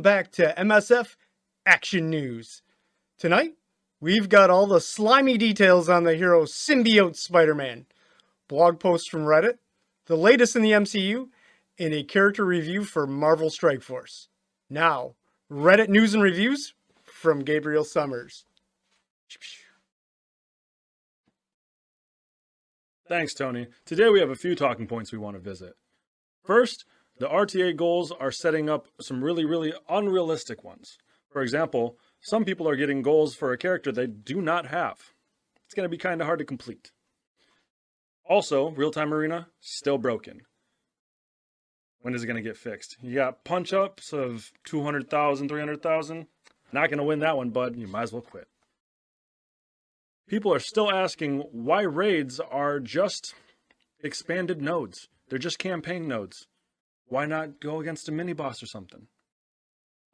back to MSF Action News. Tonight, we've got all the slimy details on the hero Symbiote Spider-Man, blog posts from Reddit, the latest in the MCU, and a character review for Marvel Strike Force. Now, Reddit news and reviews from Gabriel Summers. Thanks, Tony. Today we have a few talking points we want to visit. First, the RTA goals are setting up some really unrealistic ones. For example, some people are getting goals for a character they do not have. It's going to be kind of hard to complete. Also, real-time arena, still broken. When is it going to get fixed? You got punch-ups of 200,000, 300,000. Not going to win that one, bud. You might as well quit. People are still asking why raids are just expanded nodes. They're just campaign nodes. Why not go against a mini-boss or something?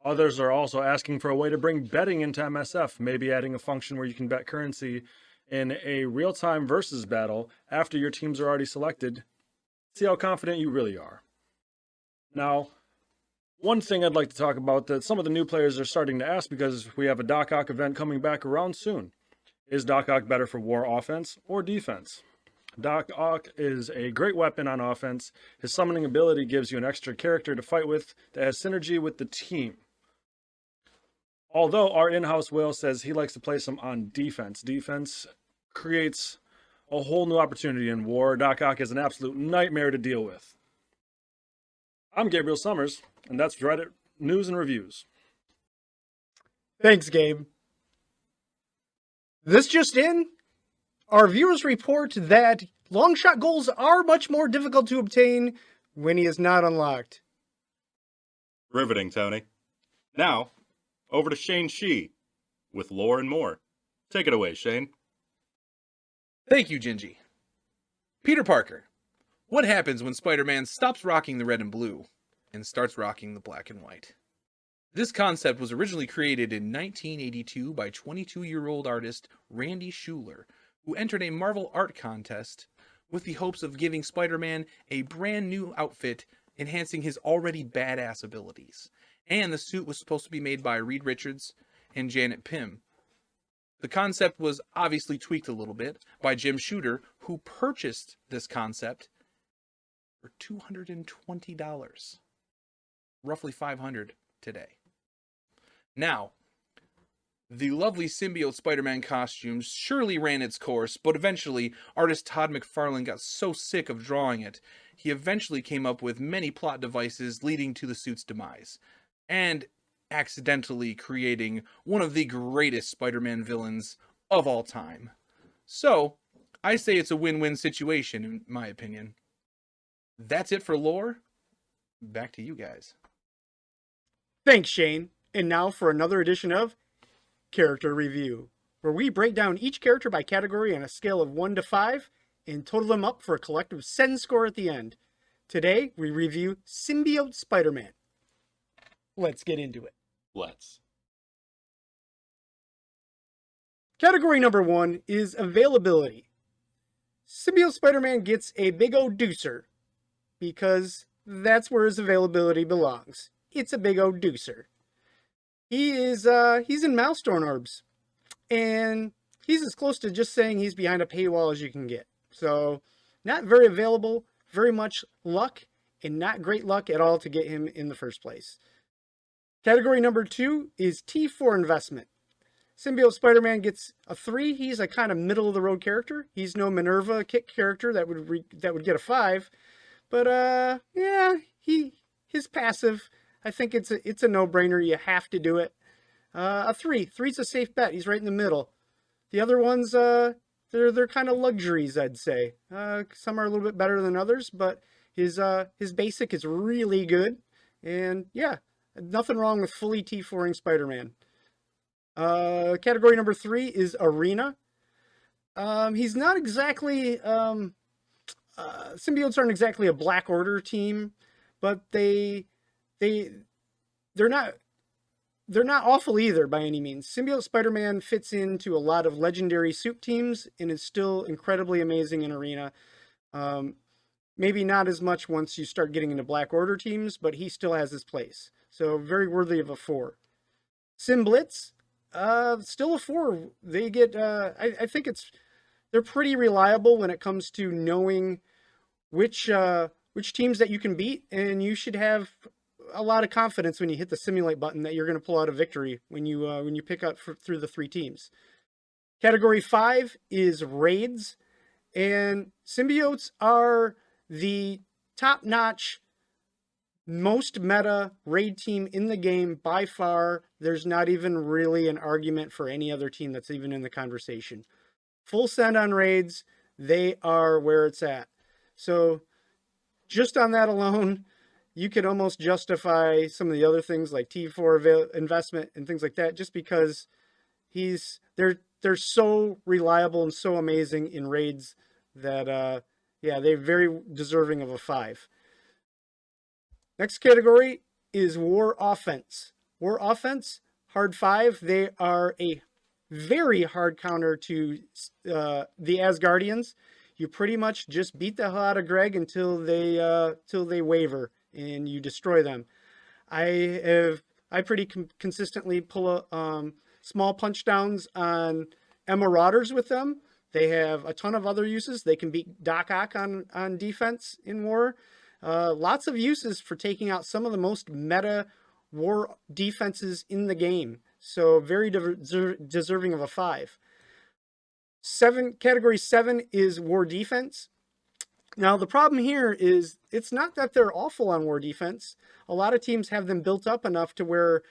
Others are also asking for a way to bring betting into MSF, maybe adding a function where you can bet currency in a real-time versus battle after your teams are already selected. See how confident you really are. Now, one thing I'd like to talk about that some of the new players are starting to ask, because we have a Doc Ock event coming back around soon. Is Doc Ock better for war offense or defense? Doc Ock is a great weapon on offense. His summoning ability gives you an extra character to fight with that has synergy with the team. Although our in-house Will says he likes to play some on defense. Defense creates a whole new opportunity in war. Doc Ock is an absolute nightmare to deal with. I'm Gabriel Summers, and that's Reddit News and Reviews. Thanks, Gabe. This just in, our viewers report that long shot goals are much more difficult to obtain when he is not unlocked. Riveting, Tony. Now, over to Shane Shee with lore and more. Take it away, Shane. Thank you, Gingy. Peter Parker. What happens when Spider-Man stops rocking the red and blue and starts rocking the black and white? This concept was originally created in 1982 by 22-year-old artist Randy Schuler, who entered a Marvel art contest with the hopes of giving Spider-Man a brand new outfit, enhancing his already badass abilities. And the suit was supposed to be made by Reed Richards and Janet Pym. The concept was obviously tweaked a little bit by Jim Shooter, who purchased this concept for $220, roughly $500 today. Now, the lovely Symbiote Spider-Man costume surely ran its course, but eventually artist Todd McFarlane got so sick of drawing it, he eventually came up with many plot devices leading to the suit's demise, and accidentally creating one of the greatest Spider-Man villains of all time. So, I say it's a win-win situation, in my opinion. That's it for lore. Back to you guys. Thanks, Shane. And now for another edition of Character Review, where we break down each character by category on a scale of 1 to 5 and total them up for a collective send score at the end. Today, we review Symbiote Spider-Man. Let's get into it. Let's. Category number 1 is availability. Symbiote Spider-Man gets a big old deucer, because that's where his availability belongs. It's a big old deucer. He's in Milestone Orbs, and he's as close to just saying he's behind a paywall as you can get. So, not very available, very much luck, and not great luck at all to get him in the first place. Category number 2 is T4 investment. Symbiote Spider-Man gets a 3. He's a kind of middle-of-the-road character. He's no Minerva kick character that would get a 5. But, yeah, his passive, I think it's a no-brainer. You have to do it. A 3. 3's a safe bet. He's right in the middle. The other ones, they're kind of luxuries, I'd say. Some are a little bit better than others, but his basic is really good. And, yeah, nothing wrong with fully T4ing Spider-Man. Category number 3 is Arena. He's not exactly... symbiotes aren't exactly a Black Order team, but they're not awful either by any means. Symbiote Spider-Man fits into a lot of legendary suit teams and is still incredibly amazing in Arena. Maybe not as much once you start getting into Black Order teams, but he still has his place. So very worthy of a 4. Simblitz, still a 4. They get, I think they're pretty reliable when it comes to knowing which teams that you can beat, and you should have a lot of confidence when you hit the simulate button that you're going to pull out a victory when you pick up through the 3 teams. Category 5 is raids, and symbiotes are the top-notch, most meta raid team in the game by far. There's not even really an argument for any other team that's even in the conversation. Full send on raids, they are where it's at. So just on that alone, you could almost justify some of the other things like T4 investment and things like that, just because they're so reliable and so amazing in raids that they're very deserving of a 5. Next category is War Offense. War Offense, hard 5. They are a very hard counter to the Asgardians. You pretty much just beat the hell out of Greg until they waver and you destroy them. I pretty consistently pull small punch downs on Marauders with them. They have a ton of other uses. They can beat Doc Ock on defense in War. Lots of uses for taking out some of the most meta War defenses in the game. So very deserving of a 5. Category 7 is War Defense. Now, the problem here is it's not that they're awful on War Defense. A lot of teams have them built up enough to where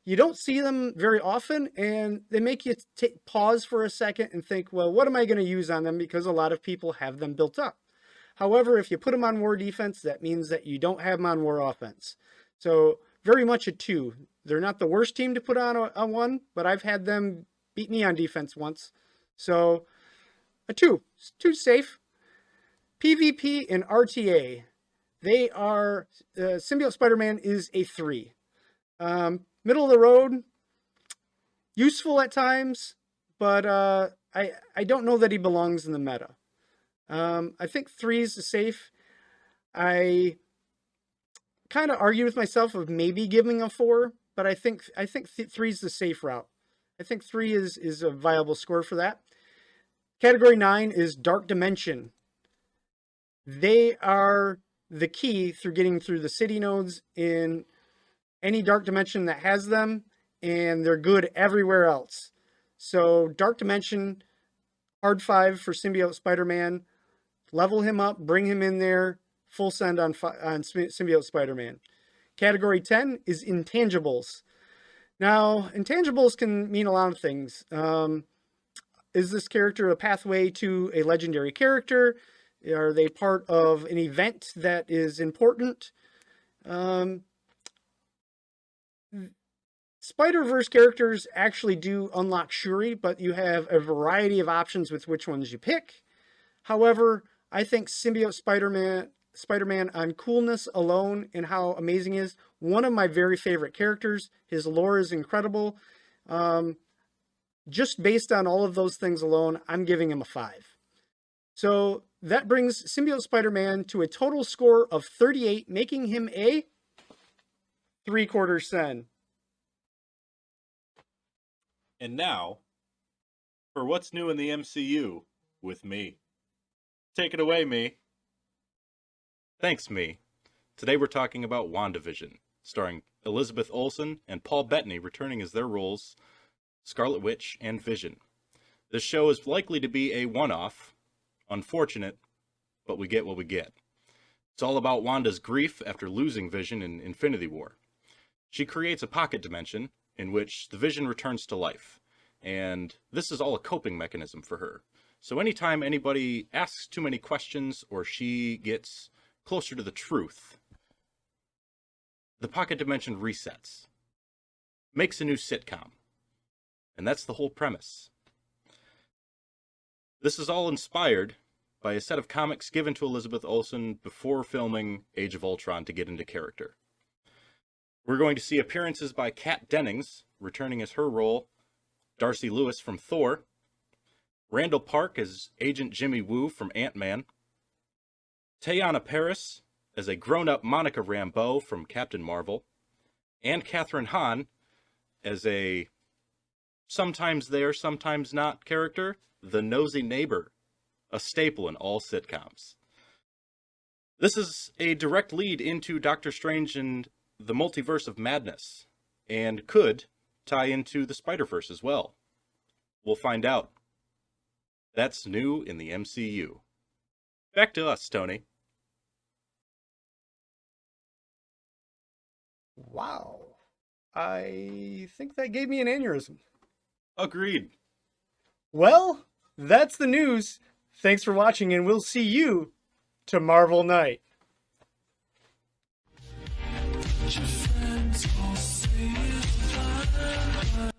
you don't see them very often, and they make you pause for a second and think, well, what am I going to use on them? Because a lot of people have them built up. However, if you put them on War Defense, that means that you don't have them on War Offense. So very much a 2. They're not the worst team to put on a 1, but I've had them beat me on defense once. So a 2. 2 safe. PvP and RTA, they are, Symbiote Spider-Man is a 3. Middle of the road, useful at times, but I don't know that he belongs in the meta. I think 3 is safe. I kind of argue with myself of maybe giving a 4, but I think 3 is the safe route. I think 3 is a viable score for that. Category 9 is Dark Dimension. They are the key through getting through the city nodes in any Dark Dimension that has them, and they're good everywhere else. So Dark Dimension, hard 5 for Symbiote Spider-Man. Level him up, bring him in there, full send on Symbiote Spider-Man. Category 10 is Intangibles. Now, Intangibles can mean a lot of things. Is this character a pathway to a legendary character? Are they part of an event that is important? Spider-Verse characters actually do unlock Shuri, but you have a variety of options with which ones you pick. However, I think Symbiote Spider-Man on coolness alone and how amazing he is, one of my very favorite characters. His lore is incredible. Just based on all of those things alone, I'm giving him a 5. So that brings Symbiote Spider-Man to a total score of 38, making him a 3/4 sen. And now, for what's new in the MCU with me. Take it away, me. Thanks, me. Today we're talking about WandaVision, starring Elizabeth Olsen and Paul Bettany returning as their roles, Scarlet Witch and Vision. This show is likely to be a one-off. Unfortunate, but we get what we get. It's all about Wanda's grief after losing Vision in Infinity War. She creates a pocket dimension in which the Vision returns to life, and this is all a coping mechanism for her. So anytime anybody asks too many questions or she gets closer to the truth, the pocket dimension resets, makes a new sitcom, and that's the whole premise. This is all inspired by a set of comics given to Elizabeth Olsen before filming Age of Ultron to get into character. We're going to see appearances by Kat Dennings, returning as her role, Darcy Lewis from Thor, Randall Park as Agent Jimmy Woo from Ant-Man, Teyana Paris as a grown-up Monica Rambeau from Captain Marvel, and Catherine Hahn as a sometimes there, sometimes not character, the nosy neighbor, a staple in all sitcoms. This is a direct lead into Doctor Strange and the Multiverse of Madness, and could tie into the Spider-Verse as well. We'll find out. That's new in the MCU. Back to us, Tony. Wow. I think that gave me an aneurysm. Agreed. Well, that's the news. Thanks for watching, and we'll see you to Marvel Night. Your friends all say it's fine.